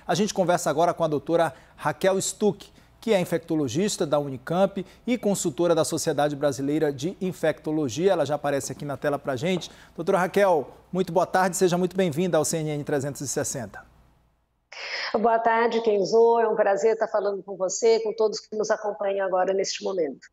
A gente conversa agora com a doutora Raquel Stuck, que é infectologista da Unicamp e consultora da Sociedade Brasileira de Infectologia. Ela já aparece aqui na tela para a gente. Doutora Raquel, muito boa tarde, seja muito bem-vinda ao CNN 360. Boa tarde, Kenzo. É um prazer estar falando com você, com todos que nos acompanham agora neste momento.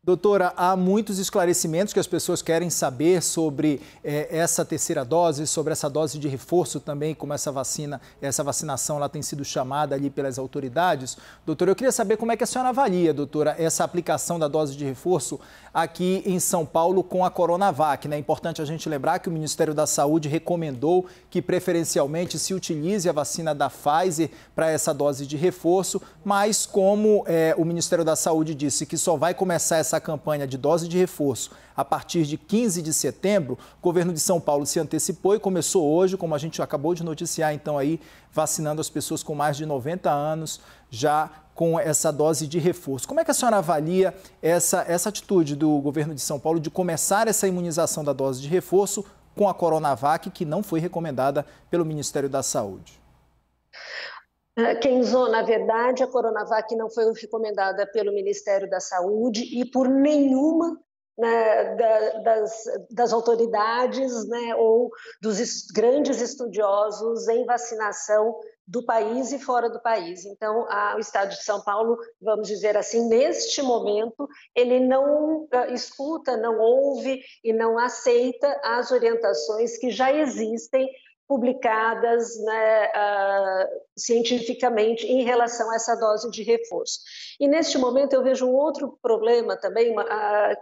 Doutora, há muitos esclarecimentos que as pessoas querem saber sobre essa terceira dose, sobre essa dose de reforço também, como essa vacinação ela tem sido chamada ali pelas autoridades. Doutora, eu queria saber como é que a senhora avalia, doutora, essa aplicação da dose de reforço aqui em São Paulo com a Coronavac, né? É importante a gente lembrar que o Ministério da Saúde recomendou que preferencialmente se utilize a vacina da Pfizer para essa dose de reforço, mas como o Ministério da Saúde disse que só vai começar essa campanha de dose de reforço a partir de 15 de setembro, o governo de São Paulo se antecipou e começou hoje, como a gente acabou de noticiar, então aí vacinando as pessoas com mais de 90 anos já com essa dose de reforço. Como é que a senhora avalia essa atitude do governo de São Paulo de começar essa imunização da dose de reforço com a Coronavac, que não foi recomendada pelo Ministério da Saúde? Kenzo, na verdade, a Coronavac não foi recomendada pelo Ministério da Saúde e por nenhuma, né, das autoridades, né, ou dos grandes estudiosos em vacinação do país e fora do país. Então, o Estado de São Paulo, vamos dizer assim, neste momento, ele não escuta, não ouve e não aceita as orientações que já existem publicadas, né, cientificamente em relação a essa dose de reforço. E neste momento eu vejo um outro problema também,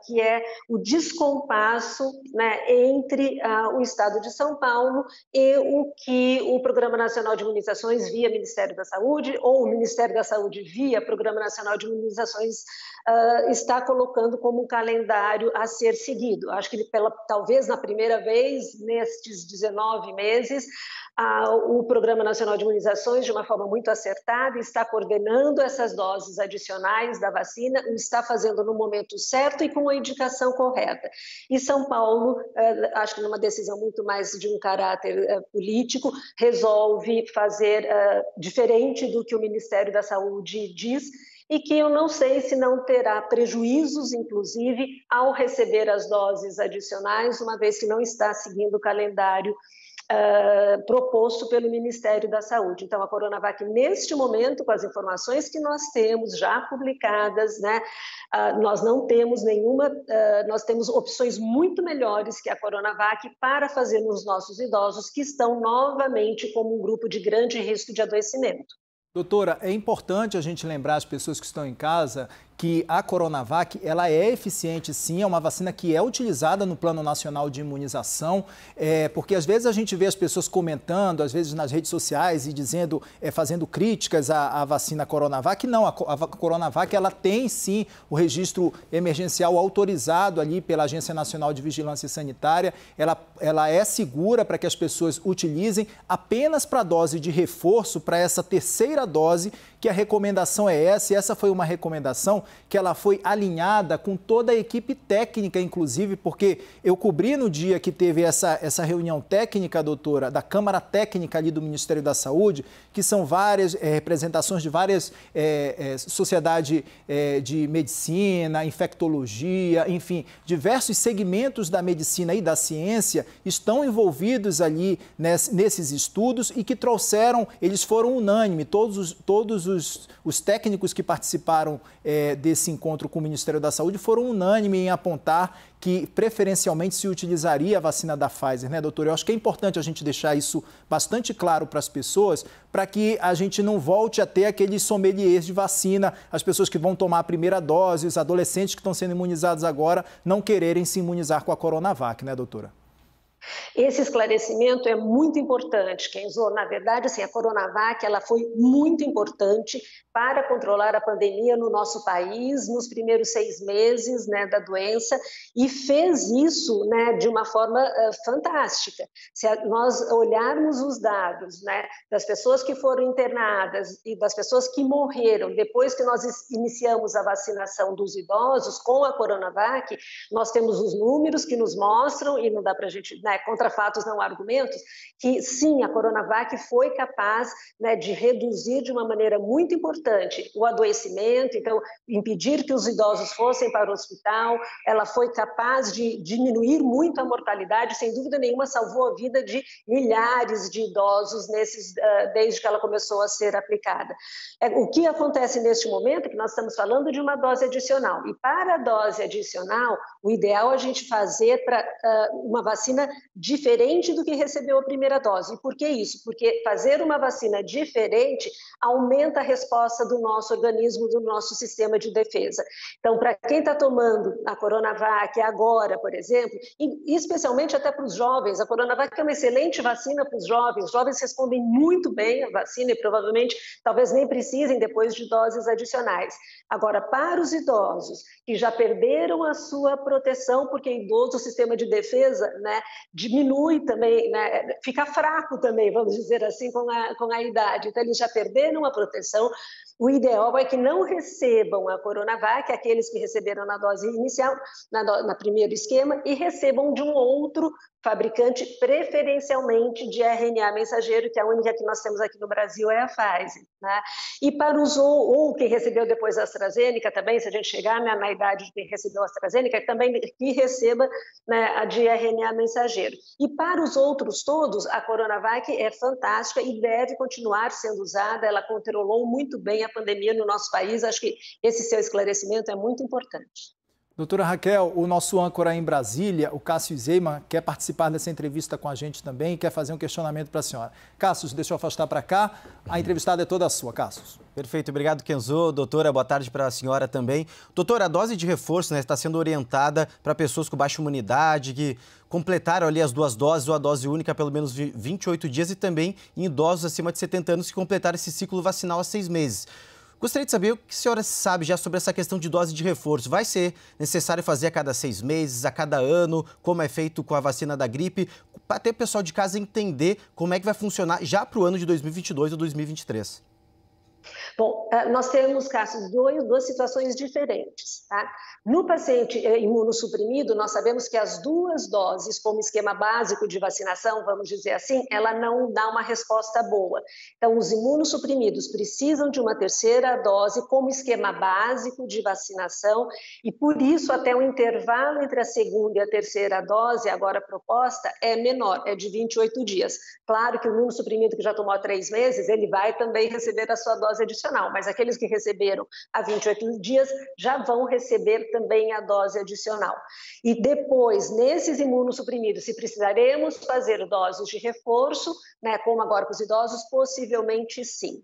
que é o descompasso, né, entre o Estado de São Paulo e o que o Programa Nacional de Imunizações via Ministério da Saúde, ou o Ministério da Saúde via Programa Nacional de Imunizações está colocando como um calendário a ser seguido. Acho que talvez na primeira vez, nestes 19 meses, o Programa Nacional de Imunizações, de uma forma muito acertada, está coordenando essas doses adicionais da vacina, está fazendo no momento certo e com a indicação correta. E São Paulo, acho que numa decisão muito mais de um caráter político, resolve fazer diferente do que o Ministério da Saúde diz, e que eu não sei se não terá prejuízos, inclusive, ao receber as doses adicionais, uma vez que não está seguindo o calendário proposto pelo Ministério da Saúde. Então, a Coronavac, neste momento, com as informações que nós temos já publicadas, né, nós não temos nenhuma, nós temos opções muito melhores que a Coronavac para fazer nos nossos idosos que estão novamente como um grupo de grande risco de adoecimento. Doutora, é importante a gente lembrar as pessoas que estão em casa que a Coronavac, ela é eficiente sim, é uma vacina que é utilizada no Plano Nacional de Imunização, porque às vezes a gente vê as pessoas comentando, às vezes nas redes sociais e dizendo, fazendo críticas à vacina Coronavac. Não, a Coronavac, ela tem sim o registro emergencial autorizado ali pela Agência Nacional de Vigilância Sanitária, ela é segura para que as pessoas utilizem apenas para a dose de reforço, para essa terceira dose, que a recomendação é essa, e essa foi uma recomendação que ela foi alinhada com toda a equipe técnica, inclusive, porque eu cobri no dia que teve essa reunião técnica, doutora, da Câmara Técnica ali do Ministério da Saúde, que são várias representações de várias sociedades de medicina, infectologia, enfim, diversos segmentos da medicina e da ciência estão envolvidos ali nesses estudos e que trouxeram, eles foram unânimes, todos os técnicos que participaram desse encontro com o Ministério da Saúde foram unânimes em apontar que preferencialmente se utilizaria a vacina da Pfizer, né, doutor? Eu acho que é importante a gente deixar isso bastante claro para as pessoas, para que a gente não volte a ter aqueles sommeliers de vacina, as pessoas que vão tomar a primeira dose, os adolescentes que estão sendo imunizados agora, não quererem se imunizar com a Coronavac, né, doutora? Esse esclarecimento é muito importante, Kenzo. Na verdade, assim, a Coronavac ela foi muito importante para controlar a pandemia no nosso país nos primeiros 6 meses, né, da doença, e fez isso, né, de uma forma fantástica. Se nós olharmos os dados, né, das pessoas que foram internadas e das pessoas que morreram depois que nós iniciamos a vacinação dos idosos com a Coronavac, nós temos os números que nos mostram, e não dá para a gente, né, contra fatos não argumentos, que sim, a Coronavac foi capaz, né, de reduzir de uma maneira muito importante o adoecimento, então impedir que os idosos fossem para o hospital, ela foi capaz de diminuir muito a mortalidade, sem dúvida nenhuma salvou a vida de milhares de idosos desde que ela começou a ser aplicada. O que acontece neste momento é que nós estamos falando de uma dose adicional, e para a dose adicional, o ideal é a gente fazer uma vacina diferente do que recebeu a primeira dose. E por que isso? Porque fazer uma vacina diferente aumenta a resposta do nosso organismo, do nosso sistema de defesa. Então, para quem está tomando a Coronavac agora, por exemplo, e especialmente até para os jovens, a Coronavac é uma excelente vacina para os jovens respondem muito bem à vacina e provavelmente talvez nem precisem depois de doses adicionais. Agora, para os idosos que já perderam a sua proteção, porque idoso, o sistema de defesa, né, diminui também, né, fica fraco também, vamos dizer assim, com a idade. Então, eles já perderam a proteção. O ideal é que não recebam a Coronavac, aqueles que receberam na dose inicial, na primeiro esquema, e recebam de um outro fabricante, preferencialmente de RNA mensageiro, que a única que nós temos aqui no Brasil é a Pfizer, né? E para os ou quem recebeu depois a AstraZeneca também, se a gente chegar, né, na idade de quem recebeu a AstraZeneca, também que receba, né, a de RNA mensageiro. E para os outros todos, a Coronavac é fantástica e deve continuar sendo usada, ela controlou muito bem a pandemia no nosso país, acho que esse seu esclarecimento é muito importante. Doutora Raquel, o nosso âncora em Brasília, o Cássio Zeima, quer participar dessa entrevista com a gente também e quer fazer um questionamento para a senhora. Cássio, deixa eu afastar para cá. A entrevistada é toda sua, Cássio. Perfeito, obrigado, Kenzo. Doutora, boa tarde para a senhora também. Doutora, a dose de reforço, né, está sendo orientada para pessoas com baixa imunidade, que completaram ali as 2 doses ou a dose única há pelo menos 28 dias e também em idosos acima de 70 anos que completaram esse ciclo vacinal há 6 meses. Gostaria de saber o que a senhora sabe já sobre essa questão de dose de reforço. Vai ser necessário fazer a cada 6 meses, a cada ano, como é feito com a vacina da gripe, para até o pessoal de casa entender como é que vai funcionar já para o ano de 2022 ou 2023? Bom, nós temos, Cássio, duas situações diferentes, tá? No paciente imunossuprimido, nós sabemos que as 2 doses, como esquema básico de vacinação, vamos dizer assim, ela não dá uma resposta boa. Então, os imunossuprimidos precisam de uma 3ª dose como esquema básico de vacinação e, por isso, até o intervalo entre a 2ª e a 3ª dose, agora proposta, é menor, é de 28 dias. Claro que o imunossuprimido que já tomou há 3 meses, ele vai também receber a sua dose adicional, mas aqueles que receberam há 28 dias já vão receber também a dose adicional. E depois, nesses imunossuprimidos, se precisaremos fazer doses de reforço, né, como agora com os idosos, possivelmente sim.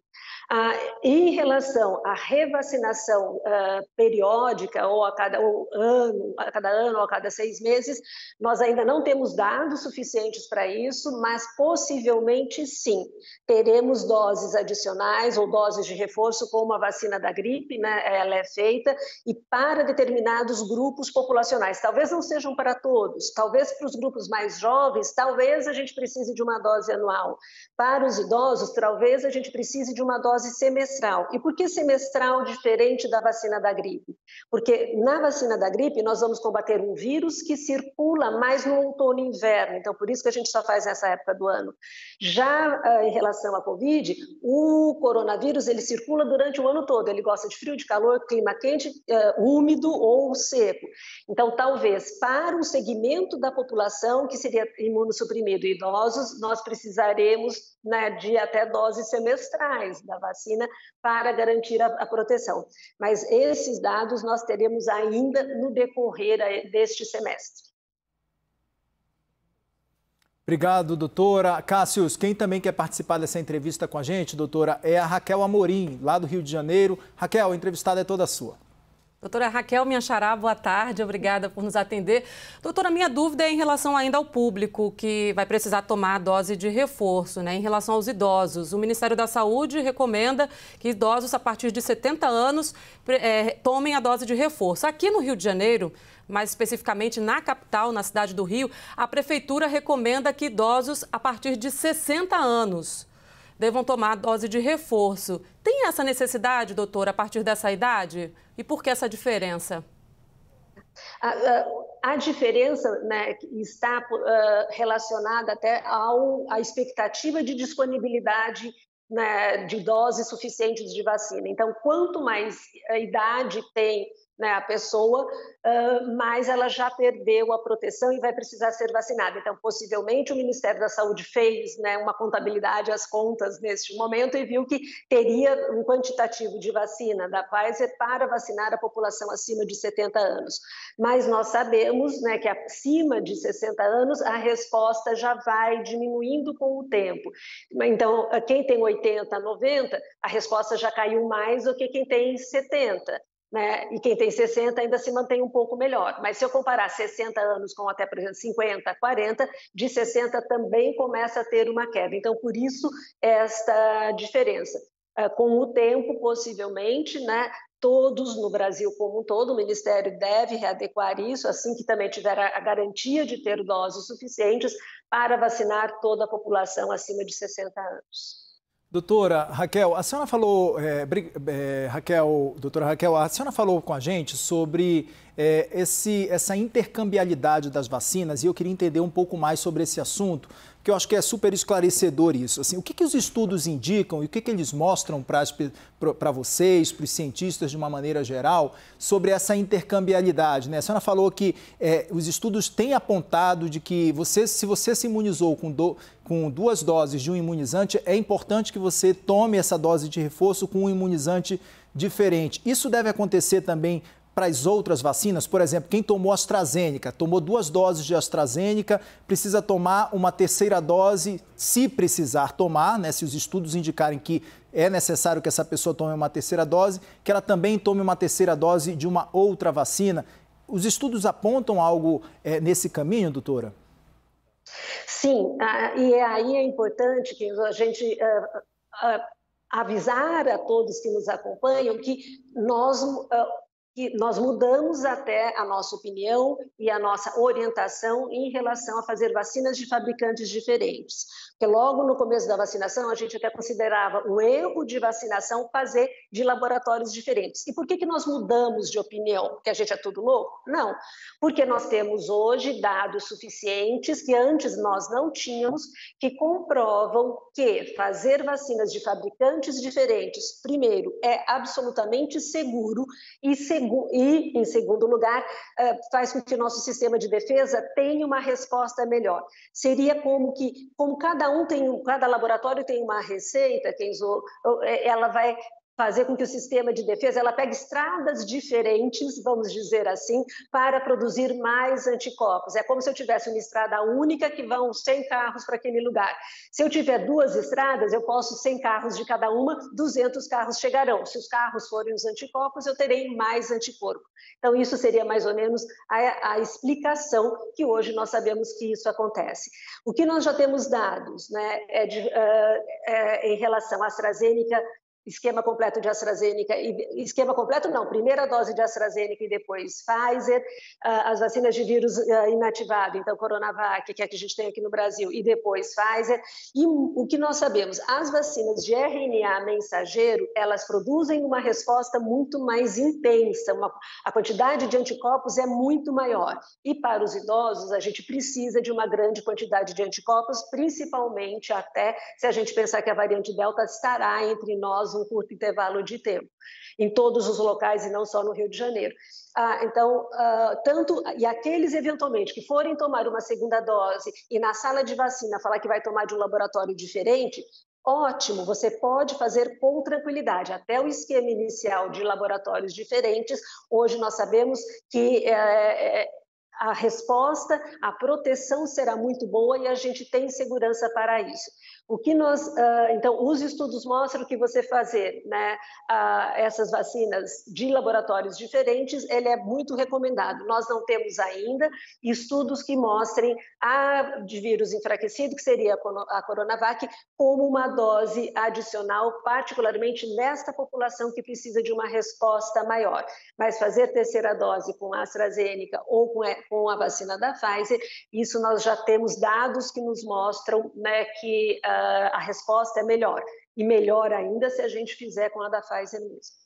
Em relação à revacinação periódica, ou a cada ano ou a cada 6 meses, nós ainda não temos dados suficientes para isso, mas possivelmente sim, teremos doses adicionais ou doses de reforço, como a vacina da gripe, né, ela é feita, e para determinados grupos populacionais. Talvez não sejam para todos, talvez para os grupos mais jovens, talvez a gente precise de uma dose anual. Para os idosos, talvez a gente precise de uma dose semestral. E por que semestral diferente da vacina da gripe? Porque na vacina da gripe nós vamos combater um vírus que circula mais no outono e inverno, então por isso que a gente só faz nessa época do ano. Já em relação à Covid, o coronavírus ele circula durante o ano todo, ele gosta de frio, de calor, clima quente, úmido ou seco. Então talvez para um segmento da população que seria imunossuprimido e idosos, nós precisaremos, né, de até doses semestrais da vacina para garantir a proteção. Mas esses dados nós teremos ainda no decorrer deste semestre. Obrigado, doutora. Cássius, quem também quer participar dessa entrevista com a gente, doutora, é a Raquel Amorim, lá do Rio de Janeiro. Raquel, a entrevistada é toda sua. Doutora Raquel, minha xará, boa tarde, obrigada por nos atender. Doutora, minha dúvida é em relação ainda ao público que vai precisar tomar a dose de reforço, né? Em relação aos idosos. O Ministério da Saúde recomenda que idosos a partir de 70 anos tomem a dose de reforço. Aqui no Rio de Janeiro, mais especificamente na capital, na cidade do Rio, a Prefeitura recomenda que idosos a partir de 60 anos devam tomar a dose de reforço. Tem essa necessidade, doutora, a partir dessa idade? E por que essa diferença? A diferença, né, está relacionada até à expectativa de disponibilidade, né, de doses suficientes de vacina. Então, quanto mais idade tem, né, a pessoa, mais ela já perdeu a proteção e vai precisar ser vacinada. Então, possivelmente, o Ministério da Saúde fez, né, uma contabilidade, as contas neste momento, e viu que teria um quantitativo de vacina da Pfizer para vacinar a população acima de 70 anos. Mas nós sabemos, né, que acima de 60 anos, a resposta já vai diminuindo com o tempo. Então, quem tem 80, 90, a resposta já caiu mais do que quem tem 70. Né? E quem tem 60 ainda se mantém um pouco melhor. Mas se eu comparar 60 anos com até, por exemplo, 50, 40, de 60 também começa a ter uma queda. Então, por isso, esta diferença. Com o tempo, possivelmente, né, todos no Brasil como um todo, o Ministério deve readequar isso, assim que também tiver a garantia de ter doses suficientes para vacinar toda a população acima de 60 anos. Doutora Raquel, a senhora falou, doutora Raquel, a senhora falou com a gente sobre essa intercambiabilidade das vacinas e eu queria entender um pouco mais sobre esse assunto, que eu acho que é super esclarecedor isso. Assim, o que os estudos indicam e o que eles mostram para vocês, para os cientistas de uma maneira geral, sobre essa intercambiabilidade, né? A senhora falou que os estudos têm apontado de que se você se imunizou com 2 doses de um imunizante, é importante que você tome essa dose de reforço com um imunizante diferente. Isso deve acontecer também para as outras vacinas? Por exemplo, quem tomou AstraZeneca, tomou 2 doses de AstraZeneca, precisa tomar uma 3ª dose, se precisar tomar, né, se os estudos indicarem que é necessário que essa pessoa tome uma 3ª dose, que ela também tome uma 3ª dose de uma outra vacina. Os estudos apontam algo nesse caminho, doutora? Sim, e aí é importante que a gente avisar a todos que nos acompanham que nós mudamos até a nossa opinião e a nossa orientação em relação a fazer vacinas de fabricantes diferentes. Porque logo no começo da vacinação, a gente até considerava um erro de vacinação fazer de laboratórios diferentes. E por que nós mudamos de opinião? Porque a gente é tudo louco? Não. Porque nós temos hoje dados suficientes que antes nós não tínhamos, que comprovam que fazer vacinas de fabricantes diferentes, primeiro, é absolutamente seguro e, em segundo lugar, faz com que o nosso sistema de defesa tenha uma resposta melhor. Seria como cada laboratório tem uma receita, Kenzo, ela vai fazer com que o sistema de defesa ela pegue estradas diferentes, vamos dizer assim, para produzir mais anticorpos. É como se eu tivesse uma estrada única que vão 100 carros para aquele lugar. Se eu tiver 2 estradas, eu posso 100 carros de cada uma, 200 carros chegarão. Se os carros forem os anticorpos, eu terei mais anticorpo. Então, isso seria mais ou menos a explicação que hoje nós sabemos que isso acontece. O que nós já temos dados, né, em relação à AstraZeneca, esquema completo de AstraZeneca, esquema completo não, primeira dose de AstraZeneca e depois Pfizer, as vacinas de vírus inativado, então Coronavac, que é a que a gente tem aqui no Brasil, e depois Pfizer. E o que nós sabemos, as vacinas de RNA mensageiro, elas produzem uma resposta muito mais intensa, a quantidade de anticorpos é muito maior. E para os idosos, a gente precisa de uma grande quantidade de anticorpos, principalmente até se a gente pensar que a variante Delta estará entre nós um curto intervalo de tempo, em todos os locais e não só no Rio de Janeiro. Então, e aqueles eventualmente que forem tomar uma 2ª dose e na sala de vacina falar que vai tomar de um laboratório diferente, ótimo, você pode fazer com tranquilidade. Até o esquema inicial de laboratórios diferentes, hoje nós sabemos que a resposta, a proteção será muito boa e a gente tem segurança para isso. Então, os estudos mostram que você fazer, né, essas vacinas de laboratórios diferentes, ele é muito recomendado. Nós não temos ainda estudos que mostrem a de vírus enfraquecido, que seria a Coronavac, como uma dose adicional, particularmente nesta população que precisa de uma resposta maior. Mas fazer 3ª dose com a AstraZeneca ou com a vacina da Pfizer, isso nós já temos dados que nos mostram, né, que a resposta é melhor. E melhor ainda se a gente fizer com a da Pfizer mesmo.